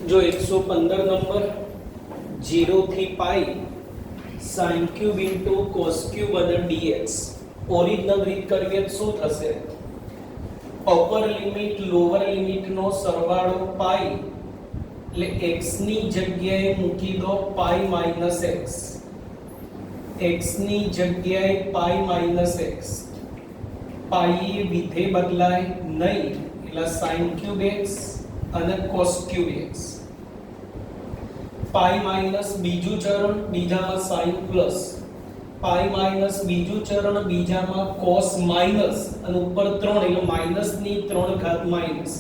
जो 115 नंबर 0 થી પાઈ sin cube into cos cube અને dx ઓરિજિનલ રીત કરીએ તો શું થશે? અપર લિમિટ લોઅર લિમિટ નો સરવાળો પાઈ એટલે x ની જગ્યાએ મૂકી દો પાઈ માઈનસ x, x ની જગ્યાએ પાઈ માઈનસ x, પાઈ એ વિધેય બદલાય નહીં એટલે sin ક્યુબ x અને cos ક્યુબ x, પાઈ માઈનસ બીજું ચરણ બીજામાં sin પ્લસ, પાઈ માઈનસ બીજું ચરણ બીજામાં cos માઈનસ અને ઉપર 3 એટલે માઈનસ ની 3 ઘાત માઈનસ.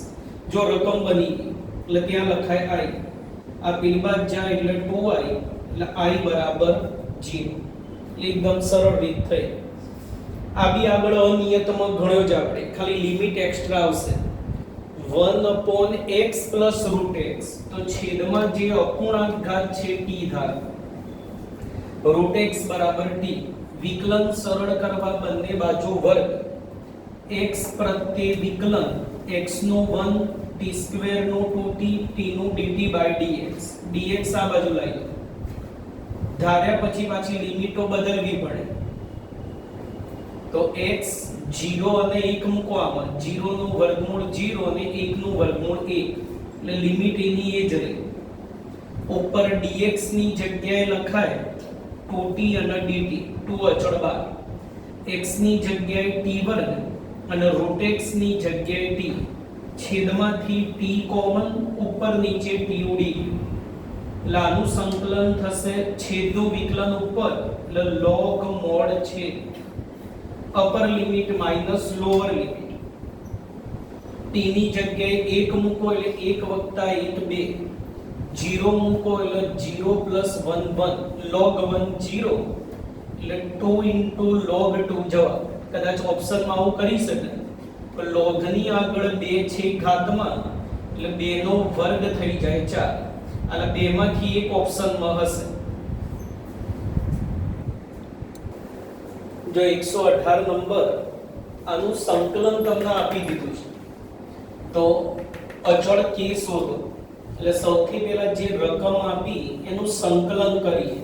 જો રકમ બની ગઈ એટલે ત્યાં લખાય i, આ પેલી બાદ જાય એટલે 2i એટલે i બરાબર 0. એકદમ સરળ રીત થઈ. આ બી આગળ અનિયતમાં ગણ્યો જ આપણે, ખાલી લિમિટ એક્સ્ટ્રા આવશે 1/x + √x. તો છેદમાં જે અપૂર્ણાંક ઘાત છે t ધાર, √x = t. વિકલન સરળ કરવા બંને બાજુ વર્ગ, x પ્રત્યે વિકલન x નું 1 t² નું 2t t નું dt/dx, dx આ બાજુ લઈ લો. ધાર્યા પછી પાછી લિમિટો બદલવી પડે. તો x 0 અને 1 મૂકો આમાં, 0 નું વર્ગમૂળ 0 અને 1 નું વર્ગમૂળ 1 એટલે લિમિટ એની એ જ રહે. ઉપર dx ની જગ્યાએ લખાય 2t અને dt, 2 અચળ બાર, x ની જગ્યાએ t વર્ગ અને √x ની જગ્યાએ t, છેદમાંથી t કોમન, ઉપર નીચે t ઉડી ગયું એટલે આનું સંકલન થશે છેદનું વિકલન ઉપર એટલે log mod છેદ, upper limit minus lower limit, t ની જગ્યાએ 1 મૂકો એટલે 1 + 1 2, 0 મૂકો એટલે 0 + 1 1, log 1 0 એટલે 2 * log 2 જવાબ. કદાચ ઓપ્શનમાં આવું કરી શકે તો log ની આગળ 2 છે ઘાતમાં એટલે 2 નો વર્ગ થઈ જાય 4, અને 2 માંથી એક ઓપ્શનમાં હશે. જો 118 નંબર આનું સંકલન તમને આપી દીધું છે તો અચળ k શોધો. એટલે સૌથી પહેલા જે રકમ આપી એનું સંકલન કરીએ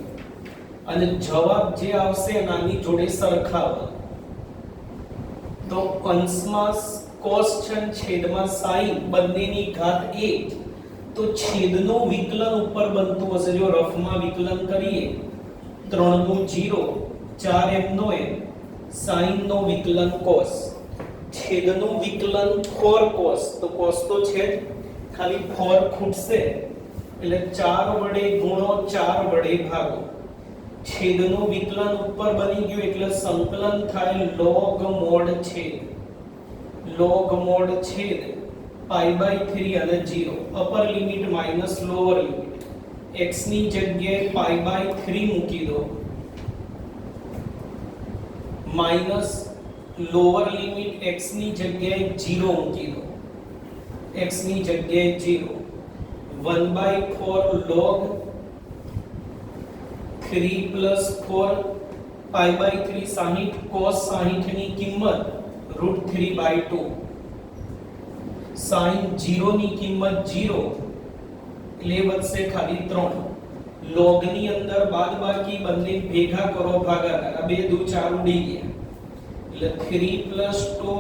અને જવાબ જે આવશે એનાની જોડે સરખાવવા. તો અંશમાં cos છે છેદમાં sin બંનેની ઘાત 1, તો છેદનું વિકલન ઉપર બનતું હશે. જો રફમાં વિકલન કરીએ 3 નું 0 4m નો m, sin નો વિકલન cos, છેદનું વિકલન 4 cos, તો cos તો છે ખાલી 4 ખૂટશે એટલે 4 વડે ગુણો 4 વડે ભાગો. છેદનું વિકલન ઉપર બની ગયું એટલે સંકલન થાય log mod છેદ, log mod છેદ π/3 અને 0, upper limit minus lower limit, x ની જગ્યાએ π/3 મૂકી દો માઈનસ લોઅર લિમિટ x ની જગ્યાએ 0 મૂકી દો, x ની જગ્યાએ 0, 1/4 log 3 + 4 π/3 60, cos 60 ની કિંમત √3/2, sin 0 ની કિંમત 0 એટલે વધશે ખાલી 3. log ની અંદર બાદબાકી બંને ભેગા કરો ભાગાકાર, આ 2 દુ 4 ઉડી ગયા એટલે 3 + 2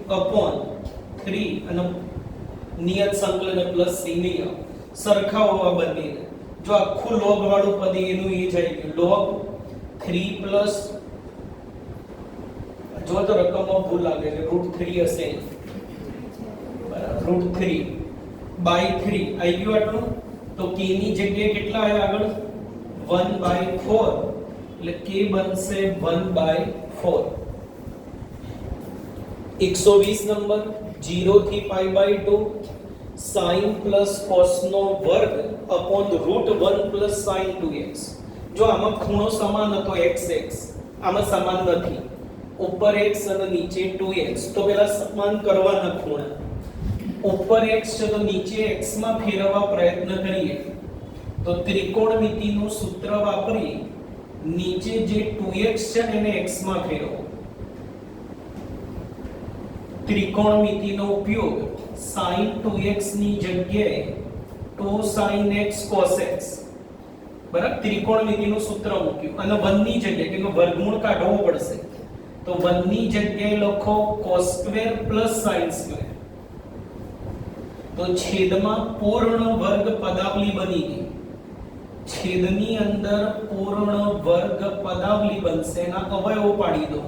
√3/3 અને નિયત સંકલન પ્લસ સિનિયર સરખાવો આ બંનેને. જો આખું log વાળું પદ એનું એ જાય કે log 3 જો તો રકમમાં ભૂલ લાગે છે √3 હશે બરાબર, √3/3 આવી ગયું આટલું. તો k ની જગ્યાએ કેટલા આવ્યા આગળ 1/4 એટલે k બનશે 1/4. 120 નંબર 0 થી π/2 sin પ્લસ cos નો વર્ગ અપોન √1 + sin 2x. જો આમાં ખૂણો સમાન હતો x x, આમાં સમાન નથી, ઉપર x અને નીચે 2x, તો પેલા સમાન કરવાના ખૂણા. ઉપર x છે તો નીચે x માં ફેરવવા પ્રયત્ન કરીએ તો ત્રિકોણમિતિનું સૂત્ર વાપરી નીચે જે 2x છે એને x માં ફેરવો. ત્રિકોણમિતિનો ઉપયોગ sin 2x ની જગ્યાએ 2 sin x cos x બરાબર ત્રિકોણમિતિનું સૂત્ર મૂક્યું અને 1 ની જગ્યાએ કે વર્ગમૂળ કાઢવો પડશે તો 1 ની જગ્યાએ લખો cos square plus sin square તો છેદમાં પૂર્ણ વર્ગ પદાવલી બની ગઈ છેદની અંદર પૂર્ણ વર્ગ પદાવલી બનશે એના અવયવો પાડી દો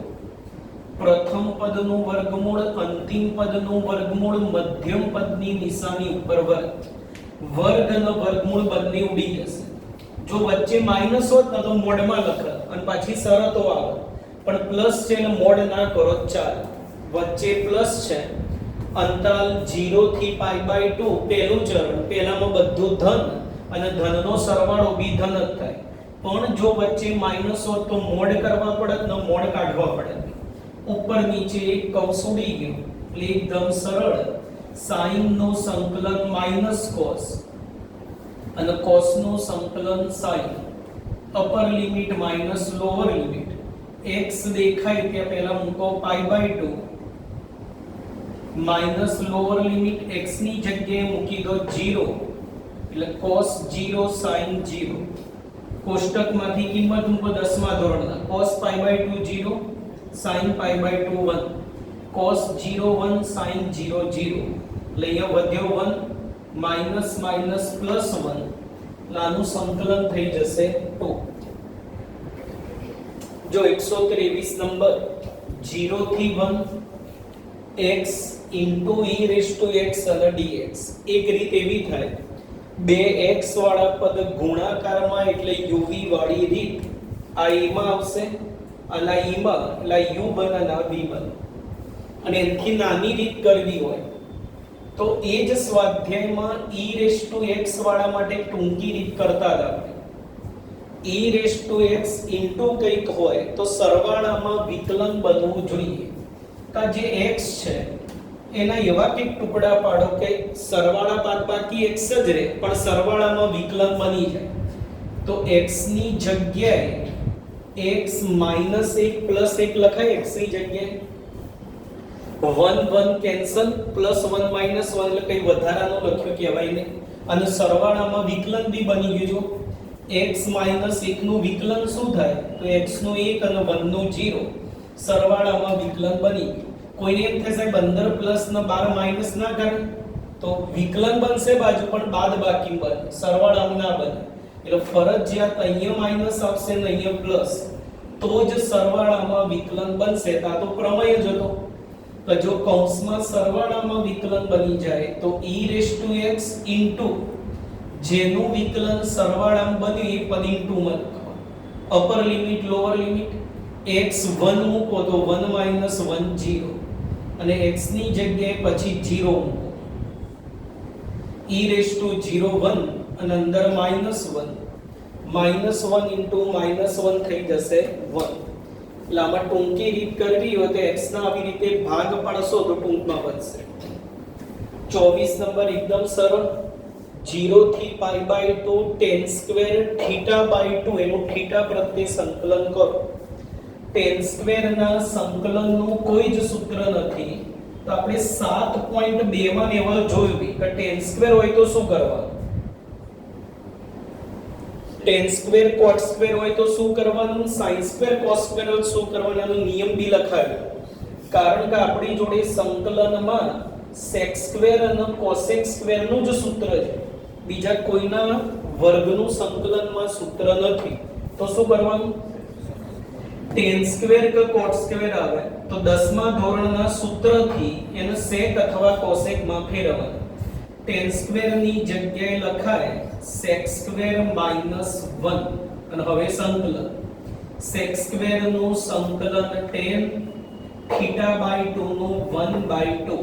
પ્રથમ પદનું વર્ગમૂળ અંતિમ પદનું વર્ગમૂળ મધ્યમ પદની નિશાની ઉપર વર્ગ અને વર્ગમૂળ બંને ઉડી જશે જો વચ્ચે માઈનસ હોત ને તો મોડમાં લખત અને પાછી શરતો આવે પણ પ્લસ છે એટલે મોડ ના કરો ચાલે વચ્ચે પ્લસ છે અંતરાલ 0 થી π/2 પહેલું ચરણ પહેલામાં બધું ધન અને ધનનો સરવાળો બી ધન જ થાય પણ જો વચ્ચે માઈનસ હોત તો મોડ કરવા પડત ને મોડ કાઢવા પડત ઉપર નીચે એક કૌંસ ઉડી ગયો એટલે એકદમ સરળ sin નું સંકલન માઈનસ cos અને cos નું સંકલન sin upper limit minus lower limit x દેખાય ત્યાં પહેલા મૂકો π/2 માઈનસ લોઅર લિમિટ x ની જગ્યાએ મૂકી દો 0 એટલે cos 0 sin 0 કોષ્ટકમાંથી કિંમત મૂકો 10મા ધોરણના cos π/2 0 sin π/2 1 cos 0 1 sin 0 0 એટલે અહીંયા વધ્યો 1 માઈનસ માઈનસ પ્લસ 1 લાનું સંકલન થઈ જશે 2 જો 123 નંબર 0 થી 1 x into e raised to x અને dx એક રીત એવી થાય બે x વાળા પદ ગુણાકારમાં એટલે uv વાળી રીત આ e માં આવશે અને e માં એટલે u બને અને v બને અને એનથી નાની રીત કરવી હોય તો એ જ સ્વાધ્યાયમાં e raised to x વાળા માટે ટૂંકી રીત કરતા હતા e raised to x into કંઈક હોય તો સરવાળામાં વિકલન બનવું જોઈએ કે જે x છે એના એવા કંઈક ટુકડા પાડો કે સરવાળા બાદબાકી x જ રહે પણ સરવાળામાં વિકલન બની જાય તો x ની જગ્યાએ x -1 + 1 લખાય x ની જગ્યાએ 1 1 કેન્સલ +1 - 1 એટલે કઈ વધારાનો લખ્યો કહેવાય નહીં અને સરવાળામાં વિકલન બી બની ગયું જો x - 1 નું વિકલન શું થાય તો x નું 1 અને 1 નું 0 સરવાળામાં વિકલન બની ગયું કોઈને એમ થશે 15 પ્લસ ને 12 માઈનસ ના કરે તો વિકલન બનશે બાજુ પણ બાદબાકી બને સરવાળામાં ના બને એટલે ફરજિયાત અહીંયા માઈનસ આવશે ને અહીંયા પ્લસ તો જ સરવાળામાં વિકલન બનશે તા તો પ્રમેય જ હતો તો જો કૌંસમાં સરવાળામાં વિકલન બની જાય તો e raised to x into જેનું વિકલન સરવાળામાં બન્યું એ પદ ઇન્ટુ માં upper limit lower limit x 1 મૂકો તો 1 - 1 0 અને x ની જગ્યાએ પછી 0 મૂકો e raised to 0 1 અને અંદર -1 -1 into -1 થઈ જશે 1 એટલે આમાં ટૂંકી રીત કરવી હોય તો x ના આવી રીતે ભાગ પાડશો તો ટૂંકમાં બનશે 24 નંબર એકદમ સરળ 0 થી π/2 tan સ્ક્વેર θ/2 એનું θ પ્રત્યે સંકલન કરો tan સ્ક્વેર ના સંકલનનું કોઈ જ સૂત્ર નથી તો આપણે 7.2 માં લેવલ જોયું કે tan સ્ક્વેર હોય તો શું કરવાનું tan સ્ક્વેર cot સ્ક્વેર હોય તો શું કરવાનું sin સ્ક્વેર cos સ્ક્વેર હોય તો શું કરવાનું એનો નિયમ બી લખાવ્યો કારણ કે આપણી જોડે સંકલનમાં sec સ્ક્વેર અને cosec સ્ક્વેર નું જ સૂત્ર છે બીજા કોઈના વર્ગનું સંકલનમાં સૂત્ર નથી તો શું કરવાનું tan સ્ક્વેર કે cot સ્ક્વેર આવે તો 10મા ધોરણના સૂત્રથી એને sec અથવા cosec માં ફેરવવાનું tan સ્ક્વેર ની જગ્યાએ લખાય sec સ્ક્વેર -1 અને હવે સંકલન sec સ્ક્વેર નું સંકલન tan θ/2 નું 1/2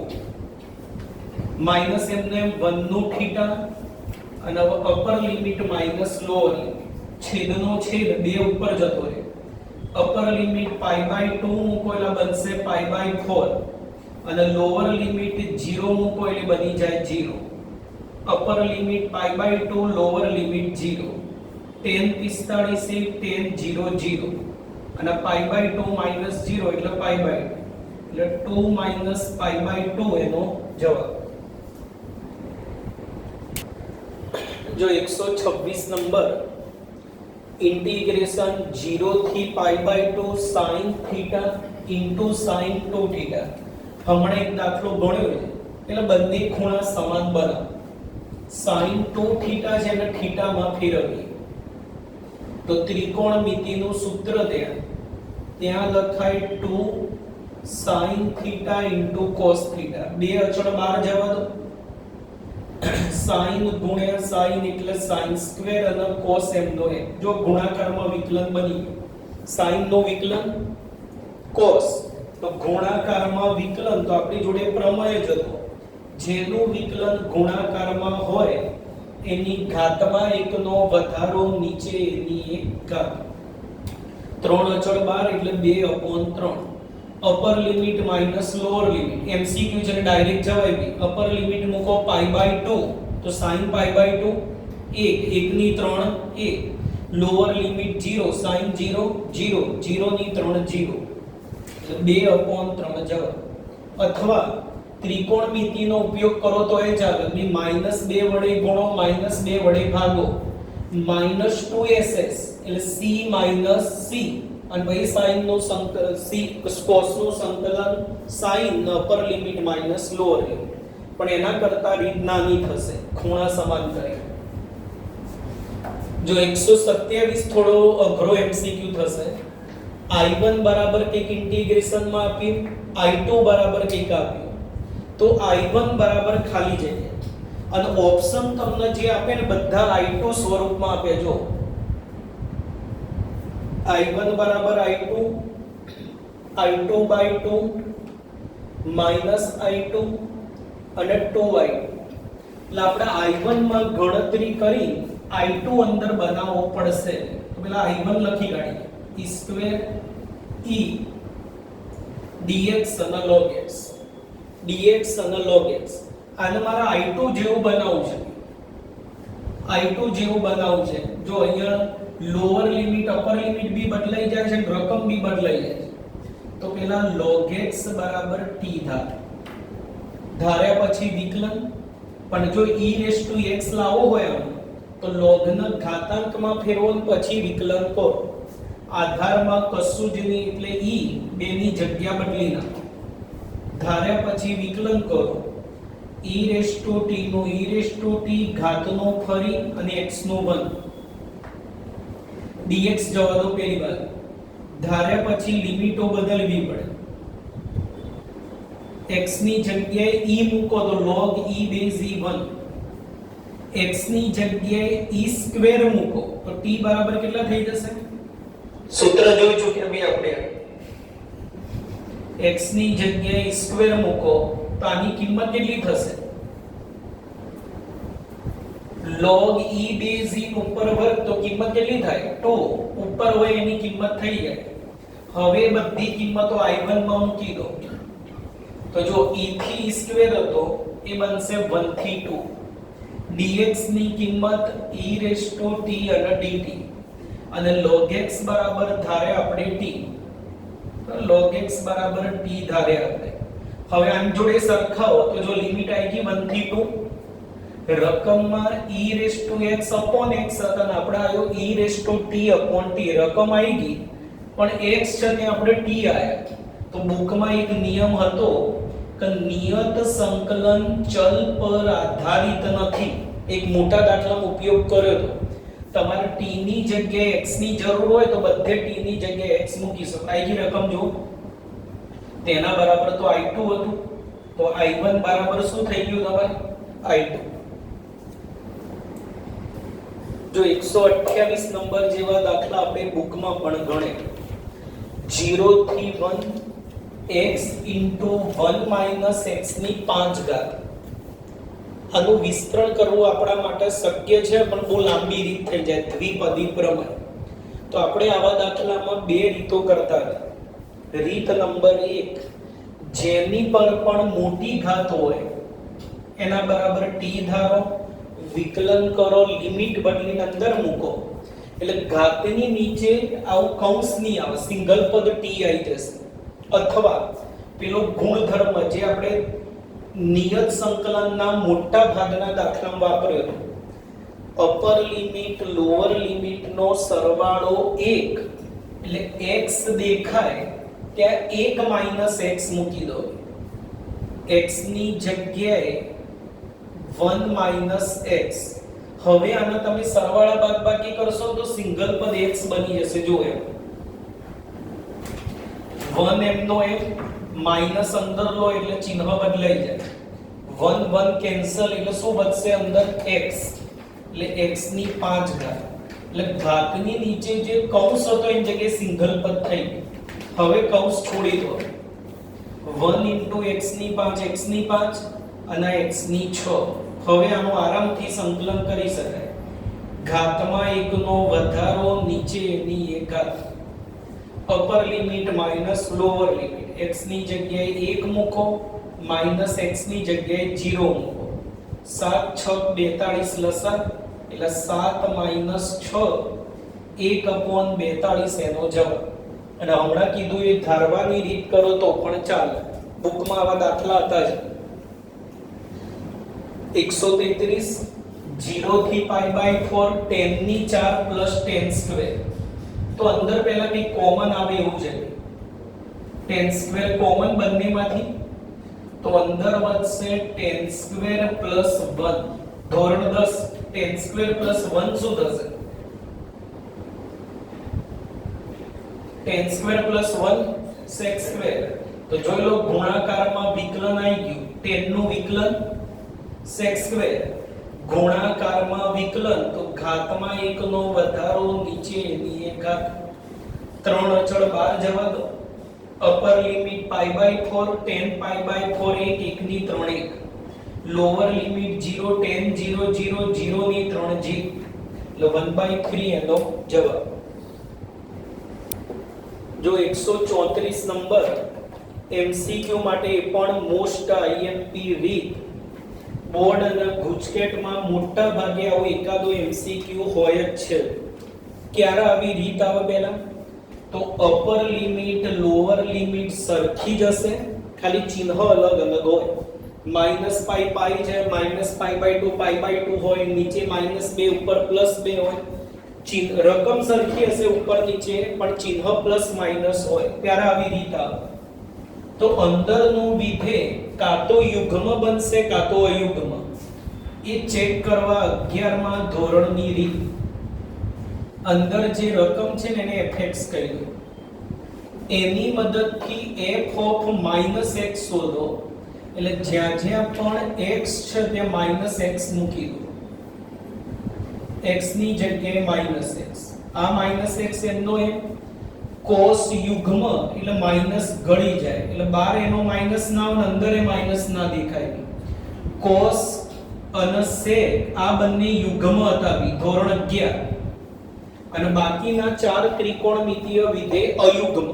માઈનસ એમને 1 નું θ અને upper limit minus lower limit છેદનો છેદ બે ઉપર જતો રહે અપર લિમિટ π/2 મૂકો એટલે બનશે π/4 અને લોઅર લિમિટ 0 મૂકો એટલે બની જાય 0 upper limit π/2 lower limit 0 tan 45 tan 0 0 અને π/2 -0 એટલે π/2 એટલે 2 - π/2 એનો જવાબ जो 126 नंबर इंटीग्रेशन 0 થી π/2 sin θ into sin 2θ हमणे एक दाखलो गण्यो છે એટલે બંને ખૂણા સમાન બનાવો sin 2θ જેને θ માં ફેરવીએ તો ત્રિકોણમિતિનું સૂત્ર ત્યાં લખાય 2 sin θ into cos θ બે અચળ બહાર જવા દો sin ગુણ્યા sin એટલે sin સ્ક્વેર અને cos m નો m જો ગુણાકારમાં વિકલન બની sin નો વિકલન cos તો ગુણાકારમાં વિકલન તો આપણી જોડે પ્રમેય જ હતો જેનું વિકલન ગુણાકારમાં હોય એની ઘાતમાં એકનો વધારો નીચે એની એક ઘાત 3 અચળ 12 એટલે 2/3 upper limit minus lower limit MCQ છે ડાયરેક્ટ જવાય બી અપર લિમિટ મૂકો π/2 તો sin π/2 1 ની 3 1 લોઅર લિમિટ 0 sin 0 0 0 ની 3 0 2/3 જવાબ અથવા ત્રિકોણમિતિનો ઉપયોગ કરો તો એ ચાલે બી -2 વડે ગુણો -2 વડે ભાગો -2ss એટલે c - c અને ભાઈ sin નો સંકલન c cos નું સંકલન sin upper limit minus lower limit પણ એના કરતા રીત નાની થશે ખૂણા સમાન કરે જો 127 થોડો અઘરો એમસીક્યુ થશે i1 બરાબર કંઈક ઇન્ટિગ્રેશન માં આપ્યું i2 બરાબર કંઈક આપ્યું તો i1 બરાબર ખાલી જગ્યા અને ઓપ્શન તમને જે આપે ને બધા i2 સ્વરૂપમાં આપે જો i1 બરાબર i2 i2/2 minus i2 અને 2i એટલે આપણે i1 માં ગણતરી કરી i2 અંદર બનાવવો પડશે તો પેલા i1 લખી કાઢીએ e સ્ક્વેર e dx અને log x dx અને log x આને મારા i2 જેવું બનાવવું છે i2 જેવું બનાવવું છે જો અહીંયા લોઅર લિમિટ અપર લિમિટ બી બદલાઈ જાય છે રકમ બી બદલાઈ જાય છે તો પેલા log x બરાબર t ધાર્યા પછી વિકલન પણ જો e⁻x લાવો હોય તો log ના ઘાતાંકમાં ફેરવો પછી વિકલન કરો આધારમાં કશું જ નહીં એટલે e બેની જગ્યા બદલી નાખો ધાર્યા પછી વિકલન કરો e⁻t નો e⁻t ઘાતનો ફરી અને x નો 1 dx જવા દો પહેલી વાર ધાર્યા પછી લિમિટો બદલવી પડે x ની જગ્યાએ e મૂકો તો log e base e1 x ની જગ્યાએ e સ્ક્વેર મૂકો તો t બરાબર કેટલા થઈ જશે સૂત્ર જોઈ ચૂક્યા ભઈ આપણે x ની જગ્યાએ e સ્ક્વેર મૂકો તો આની કિંમત કેટલી થશે log e બેઝ e ઉપર વર્ગ તો કિંમત કેટલી થાય 2 ઉપર હોય એની કિંમત થઈ જાય હવે બધી કિંમતો i1 માં મૂકી દો તો જો e થી e સ્ક્વેર હતો એ બનશે 1 થી 2 dx ની કિંમત e⁻t અને dt અને log x બરાબર ધારે આપણે t તો log x બરાબર t ધારે આપણે હવે આની જોડે સરખાવો તો જો લિમિટ આવી ગઈ 1 થી 2 રકમમાં e⁻x upon x હતા અને આપણે આયો e⁻t upon t રકમ આવી ગઈ પણ x છે ત્યાં આપણે t આયા તો બુકમાં એક નિયમ હતો કે નિયત સંકલન ચલ પર આધારિત નથી એક મોટા દાખલામાં ઉપયોગ કર્યો તો તમારે t ની જગ્યાએ x ની જરૂર હોય તો બધે t ની જગ્યાએ x મૂકી શકો આવી ગઈ રકમ જો તેના બરાબર તો i2 હતું તો i1 બરાબર શું થઈ ગયું તમારે i2 जो 128 नंबर जेवा दाखला આપણે બુકમાં પણ ગણે 0 થી 1 x * 1 - x ની 5 ઘાત આનું વિસ્તરણ કરવું આપણા માટે શક્ય છે પણ બહુ લાંબી રીત થઈ જાય દ્વિપદી પ્રમેય તો આપણે આવા દાખલામાં બે રીતો કરતા હતા રીત નંબર 1 જેની પર પણ મોટી ઘાત હોય એના બરાબર t ધારો વિકલન કરો લિમિટ બદલીને અંદર મૂકો એટલે ઘાતની નીચે આવું કૌંસ નહીં આવે સિંગલ પદ t આવી જશે અથવા પેલો ગુણધર્મ જે આપણે નિયત સંકલનના મોટા ભાગના દાખલામાં વાપર્યો હતો અપર લિમિટ લોઅર લિમિટ નો સરવાળો 1 એટલે x દેખાય ત્યાં 1 - x મૂકી દો. x ની જગ્યાએ 1 - x. હવે આના તમે સરવાળા બાદબાકી કરશો તો સિંગલ પદ x બની જશે. જો એમ 1 m નો m માઈનસ અંદર લો એટલે ચિહ્ન બદલાઈ જાય. 1 1 કેન્સલ એટલે શું બચશે અંદર x એટલે x ની 5 ઘાત. એટલે ઘાતની નીચે જે કૌંસ હતો એની જગ્યાએ સિંગલ પદ થઈ ગયું. હવે કૌંસ છોડી દો. 1 * x ની 5 x ની 5 અને x ની 6. હવે આનું આરામથી સંકલન કરી શકાય. ઘાતમાં 1 નો વધારો નીચે એની 1 ઘાત. Upper limit minus lower limit. x ની જગ્યાએ 1 મૂકો માઈનસ x ની જગ્યાએ 0 મૂકો. 7 6 42 લસા એટલે 7 - 6 1/42 એનો જવાબ. અને હમણાં કીધું એ ધારવાની રીત કરો તો પણ ચાલે. બુકમાં આવા દાખલા હતા જ. 133 0 થી π/4 10 ની 4 પ્લસ 10 સ્ક્વેર. તો અંદર પહેલા કઈ કોમન આવે એવું છે. 10 સ્ક્વેર કોમન બંનેમાંથી તો અંદર વધશે 10 સ્ક્વેર પ્લસ 1. ધોરણ 10 10 સ્ક્વેર પ્લસ 1 શું થશે? 10 સ્ક્વેર પ્લસ 1 sec સ્ક્વેર. તો જોઈ લો ગુણાકારમાં વિકલન આવી ગયું. 10 નું વિકલન sec સ્ક્વેર. ગુણાકારમાં વિકલન તો ઘાતમાં 1 નો વધારો નીચે એની 1 ઘાત. 3 અચળ 12 જવા દો. અપર લિમિટ π/4 10 π/4 1 1 ની 3 1. લોઅર લિમિટ 0 10 0 0 0 ની 3 g એટલે 1/3 એનો જવાબ. જો 134 નંબર MCQ માટે પણ મોસ્ટ IMP રીત. બોર્ડ અને ગુજકેટમાં મોટા ભાગે આવો એકાદો MCQ હોય જ છે. ક્યારે આવી રીત આવે પહેલા તો અપર લિમિટ લોઅર લિમિટ સરખી જ હશે, ખાલી ચિહ્ન અલગ અલગ હોય. -π છે, -π/2 π/2 હોય, નીચે -2 ઉપર +2 હોય. ચિહ્ન રકમ સરખી હશે ઉપર નીચે પણ ચિહ્ન પ્લસ માઈનસ હોય ત્યારે આવી રીત આવે. તો અંદરનું વિધેય કાં તો યુગ્મ બનશે કાં તો અયુગ્મ. એ ચેક કરવા 11માં ધોરણની રીત. અંદર જે રકમ છે ને એને fx કહી દો. એની મદદથી f of -x શોધો. એટલે જ્યાં જ્યાં પણ x છે ત્યાં -x મૂકી દો. x ની જગ્યાએ -x. આ -x એમનો એમ cos યુગ્મ એટલે માઈનસ ગળી જાય એટલે બાર એનો માઈનસ ના આવે અંદર એ માઈનસ ના દેખાય. cos અને sec આ બંને યુગ્મ હતા ધોરણ 11 અને બાકીના 4 ત્રિકોણમિતિય વિધેય અયુગ્મ.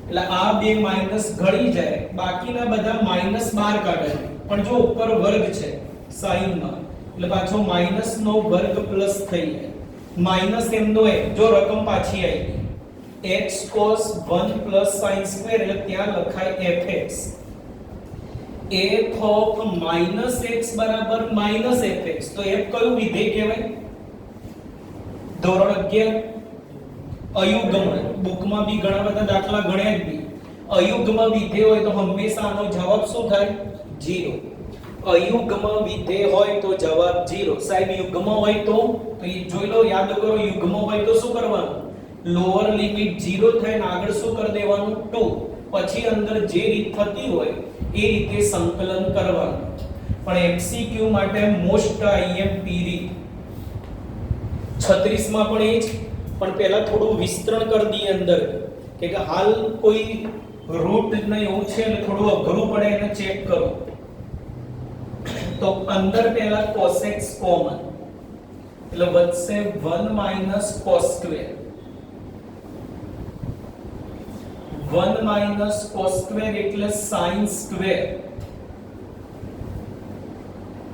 એટલે આ બે માઈનસ ગળી જાય બાકીના બધા માઈનસ બહાર કાઢે. પણ જો ઉપર વર્ગ છે સાઈન માં એટલે પાછો માઈનસ નો વર્ગ પ્લસ થઈ જાય. માઈનસ એમનો એ જો રકમ પાછી આવી x cos 1 plus sin square એટલે ત્યાં લખાય fx. f of -x બરાબર -fx. તો f કયું વિધેય કહેવાય? ધોરણ 11 અયુગ્મ. બુકમાં બી ઘણા બધા દાખલા ગણ્યા જ બી. અયુગ્મ વિધેય હોય તો હંમેશા આનો જવાબ શું થાય? 0. અયુગ્મ વિધેય હોય તો જવાબ 0. સાહેબ યુગ્મ હોય તો એ જોઈ લો, યાદ કરો. યુગ્મ હોય તો શું કરવાનું? લોઅર લિમિટ 0 થાય ને આગળ શું કરી દેવાનું? 2. પછી અંદર જે રીત થતી હોય એ રીતે સંકલન કરવાનું. પણ MCQ માટે મોસ્ટ IMP રીત 36 માં પણ એ જ. પણ પહેલા થોડું વિસ્તરણ કરી દઈએ અંદર કે હાલ કોઈ રૂટ ને એવું છે એટલે થોડું અઘરું પડે એને ચેક કરો. તો અંદર પહેલા cos x કોમન એટલે વધશે 1 - cos સ્ક્વેર. 1 - cos સ્ક્વેર એટલે sin સ્ક્વેર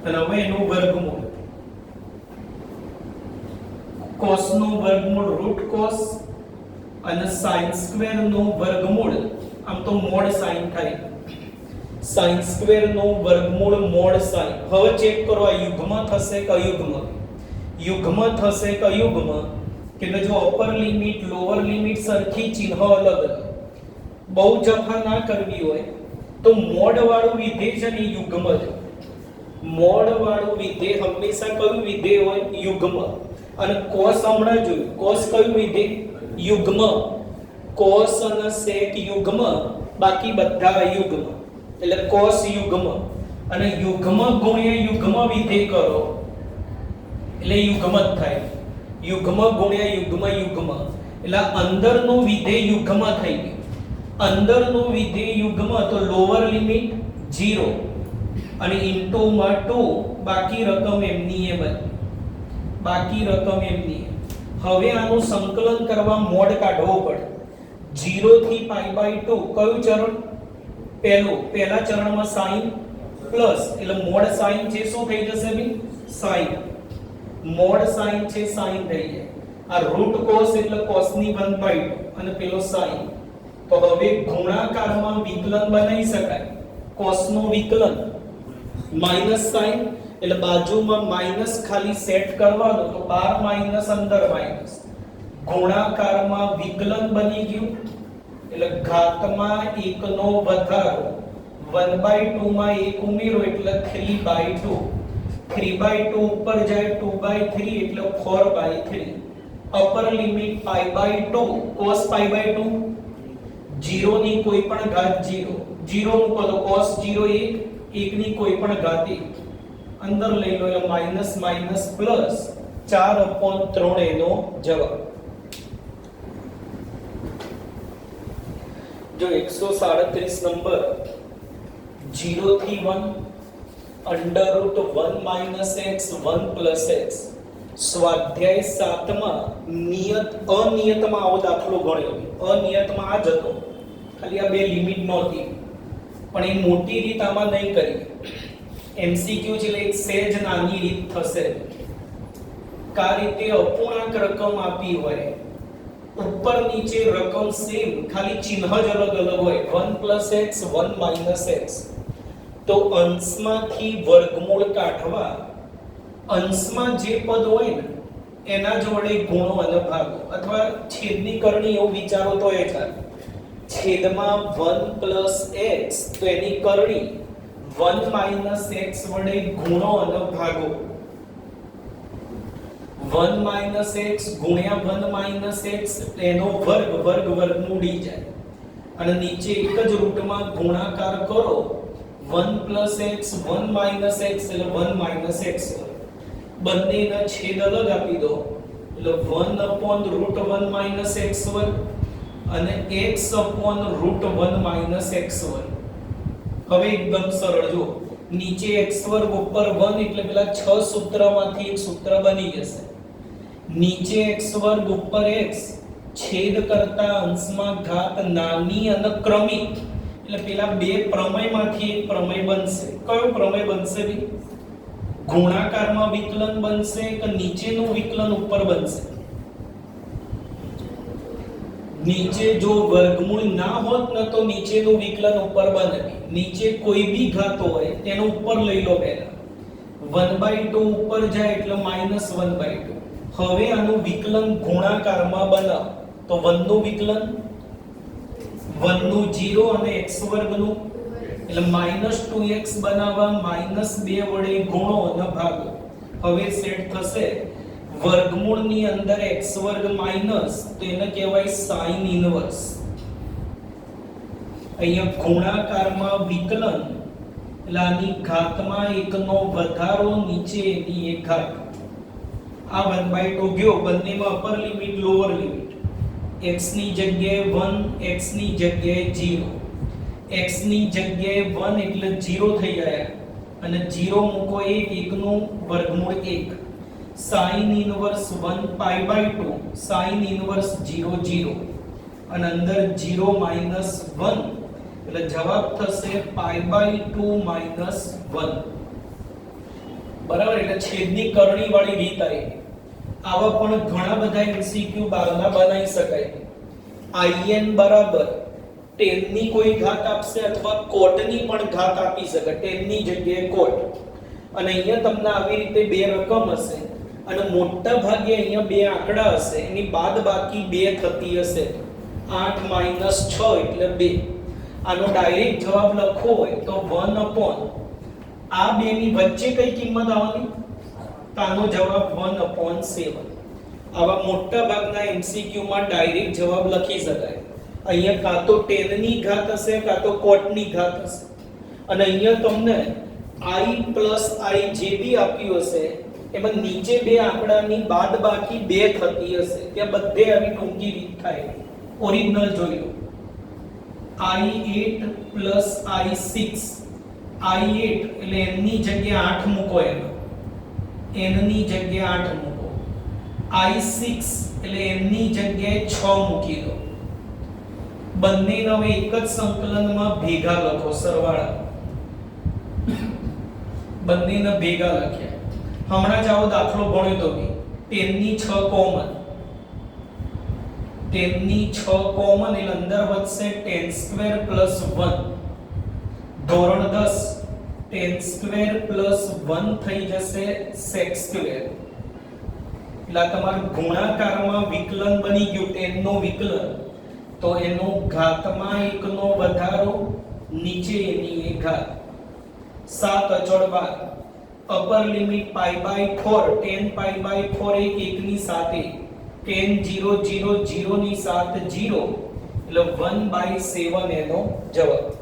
અને હવે એનું વર્ગમૂળ. cos નું વર્ગમૂળ રૂટ cos અને sin સ્ક્વેર નું વર્ગમૂળ આમ તો મોડ sin થાય. sin સ્ક્વેર નું વર્ગમૂળ મોડ sin. હવે ચેક કરો આ યુગ્મ થશે કે અયુગ્મ? યુગ્મ થશે કયુગ્મ કે જો અપર લિમિટ લોઅર લિમિટ સરખી ચિહ્ન અલગ અલગ, બહુ જફા ના કરવી હોય તો મોડ વાળું વિધેય છે ને યુગ્મ જ. મોડ વાળું વિધેય હંમેશા કયું વિધેય હોય? યુગ્મ. અને કોસ હમણાં જોયું, કોસ કયું વિધેય? યુગ્મ. કોસ અને સેક યુગ્મ, બાકી બધા અયુગ્મ. એટલે કોસ યુગ્મ અને યુગ્મ ગુણ્યા યુગ્મ વિધેય કરો એટલે યુગ્મ જ થાય. યુગ્મ ગુણ્યા યુગ્મ યુગ્મ એટલે અંદરનું વિધેય યુગ્મ થઈ ગયું. અંદરનું વિધેય યુગ્મ તો લોઅર લિમિટ 0 અને ઇન્ટુ માં 2, બાકી રકમ એમની એમ જ. બાકી રકમ એમની એમ. હવે આનું સંકલન કરવા મોડ કાઢવો પડે. 0 થી π/2 કયું ચરણ? પહેલું. પહેલા ચરણમાં sin પ્લસ એટલે મોડ sin છે શું થઈ જશે બી? sin. મોડ sin છે sin થઈ જાય. આ રૂટ cos એટલે cos ની 1/2 અને પેલો sin. તો હવે ગુણાકારમાં વિકલન બનાવી શકાય. cos નું વિકલન માઈનસ sin એટલે બાજુમાં માઈનસ ખાલી સેટ કરવાનો તો 12 માઈનસ અંદર માઈનસ. ગુણાકારમાં વિકલન બની ગયું એટલે ઘાતમાં 1 નો વધારો 1/2 માં 1 ઉમેરો એટલે 3/2. 3/2 ઉપર જાય 2/3 એટલે 4/3. અપર લિમિટ π/2 cos π/2 0 ની કોઈ પણ ઘાત 0 0 મૂકો તો cos 0 1 ની કોઈ પણ ઘાત 1 અંદર લઈ લો એટલે માઈનસ માઈનસ પ્લસ 4/3 એનો જવાબ. जो 137 नंबर 0 થી 1 √1 - x 1 + x સ્વાધ્યાય 7 માં નિયત અનિયતમાં આવો દાખલો ગણ્યો. અનિયતમાં આ જ હતો, ખાલી આ બે લિમિટ નહોતી, પણ એ મોટી રીત આમાં નહીં કરી. એમસીક્યુ છે એટલે એક સહેજ નાની રીત થશે. કા રીતે અપૂર્ણાંક રકમ આપી હોય, ઉપર નીચે રકમ સેમ, ખાલી ચિહ્ન જ અલગ અલગ હોય. 1 + x 1 - x તો અંશમાંથી વર્ગમૂળ કાઢવા અંશમાં જે પદ હોય ને એના જ વડે ગુણો અને ભાગો, અથવા છેદની કરણી એવું વિચારો તો એ ચાલે. છેદમાં 1 + x તો એની કરણી 1 - x વડે ગુણો અને ભાગો. 1 - x ગુણ્યા 1 - x એનો વર્ગ વર્ગમૂળ ઉડી જાય અને નીચે એક જ રૂટમાં ગુણાકાર કરો. 1 + x 1 - x એટલે 1 - x. બંનેના છેદ અલગ આપી દો એટલે 1/√1 - x² અને x/√1 - x². હવે એકદમ સરળ જો, નીચે x² ઉપર 1 એટલે પેલા 6 સૂત્રમાંથી એક સૂત્ર બની જશે. નીચે x² ઉપર x છેદ કરતા અંશમાં ઘાત નાની અને ક્રમિક એટલે પેલા બે પ્રમેયમાંથી એક પ્રમેય બનશે. કયો પ્રમેય બનશે બી? ગુણાકારમાં વિકલન બનશે કે નીચેનું વિકલન ઉપર બનશે? નીચે જો વર્ગમૂળ ના હોત ને તો નીચેનું વિકલન ઉપર બને. નીચે કોઈ બી ઘાત હોય તેનો ઉપર લઈ લો. પહેલા 1/2 ઉપર જાય એટલે -1/2. હવે આનું વિકલન ગુણાકારમાં બનાવ તો 1 નું વિકલન 1 નું 0 અને x² નું એટલે -2x બનાવવા -2 વડે ગુણો અને ભાગો. હવે સેટ થશે. વર્ગમૂળની અંદર x² માઈનસ તો એને કહેવાય sin ઇન્વર્સ. અહીંયા ગુણાકારમાં વિકલન એટલે આની ઘાતમાં 1 નો વધારો, નીચે એની એક ઘાત. આ 1/2 ગયો, બંનેમાં upper limit lower limit. x ની જગ્યાએ 1, x ની જગ્યાએ 0. x ની જગ્યાએ 1 એટલે 0 થઈ ગયા અને 0 મૂકો 1 નું વર્ગમૂળ 1. sin ઇન્વર્સ 1π/2 sin ઇન્વર્સ 0 0 અને અંદર 0 - 1 એટલે જવાબ થશે π/2 - 1. બરાબર. એટલે છેદની કરણી વાળી રીત આવી. આવા પણ ઘણા બધા એમસીક્યુ બારના બનાવી શકાય. in બરાબર 10 ની કોઈ ઘાત આપશે અથવા કોટની પણ ઘાત આપી શકે. 10 ની જગ્યાએ કોટ. અને અહીંયા તમને આવી રીતે બે રકમ હશે. અને મોટા ભાગે અહીંયા બે આંકડા હશે, એની બાદ બાકી 2 થતી હશે. 8 - 6 એટલે 2. આનો ડાયરેક્ટ જવાબ લખવો હોય તો 1 upon આ બે ની વચ્ચે કઈ કિંમત આવવાની? તો આનો જવાબ 1/7. આવા મોટા ભાગના એમસીક્યુ માં ડાયરેક્ટ જવાબ લખી શકાય. અહીંયા કાં તો 10 ની ઘાત હશે કાં તો cot ની ઘાત હશે. અને અહીંયા તમને i plus i જે બી આપ્યું હશે એમાં નીચે બે આંકડાની બાદબાકી 2 થતી હશે. ત્યાં બધે આવી ટૂંકી રીત થાય. ઓરિજિનલ જોઈ લો. i8 plus i6. i8 એટલે n ની જગ્યાએ 8 મૂકો, n ની જગ્યાએ 8 મૂકો. i6 એટલે n ની જગ્યાએ 6 મૂકી દો. બંનેને હવે એક જ સંકલનમાં ભેગા લખો, સરવાળા. બંનેને ભેગા લખ્યા. હમણાં જ આવો દાખલો ભણ્યો તો કે 10 ની 6 કોમન. 10 ની 6 કોમન એટલે અંદર વધશે 10 સ્ક્વેર પ્લસ 1. ધોરણ 10 10 સ્ક્વેર પ્લસ 1 થઈ જશે sec સ્ક્વેર. એટલે તમારું ગુણાકારમાં વિકલન બની ગયું 10 નો વિકલન. તો એનો ઘાતમાં 1 નો વધારો, નીચે એની 1 ઘાત. 7 અચળ બાદ. અપર લિમિટ π/4 10 π/4 1 ની સાથે 10 0 0 0 ની સાથે 0 એટલે 1/7 એનો જવાબ.